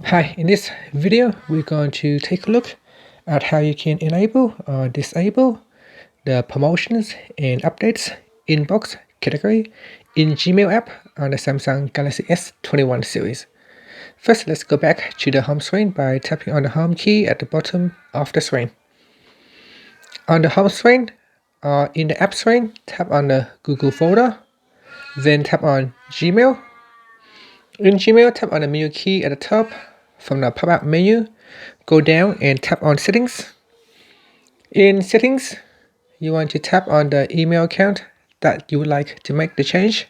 Hi, in this video we're going to take a look at how you can enable or disable the promotions and updates inbox category in Gmail app on the Samsung Galaxy S21 series. First, let's go back to the home screen by tapping on the home key at the bottom of the screen. On the home screen, in the app screen, tap on the Google folder, then tap on Gmail. In Gmail, tap on the menu key at the top. From the pop-up menu, go down and tap on Settings. In Settings, you want to tap on the email account that you would like to make the change.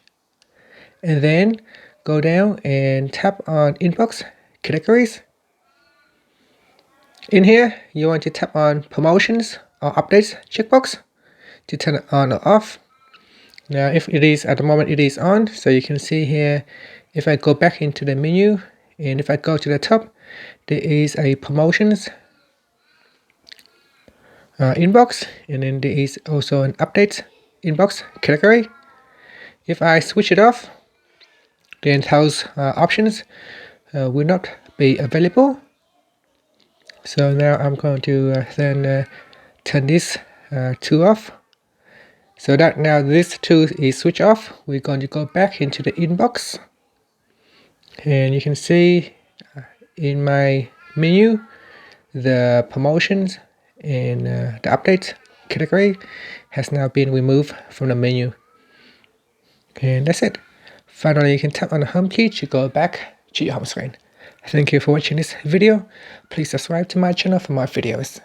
And then go down and tap on Inbox Categories. In here, you want to tap on Promotions or Updates checkbox to turn it on or off. Now, if it is at the moment, it is on. So you can see here, if I go back into the menu and if I go to the top, there is a Promotions inbox, and then there is also an Updates inbox category. If I switch it off, then those options will not be available. So now I'm going to then turn this tool off. So that now this tool is switched off, we're going to go back into the inbox, and you can see in my menu the promotions and the updates category has now been removed from the menu. And that's it. Finally, you can tap on the home key to go back to your home screen. Thank you for watching this video. Please subscribe to my channel for more videos.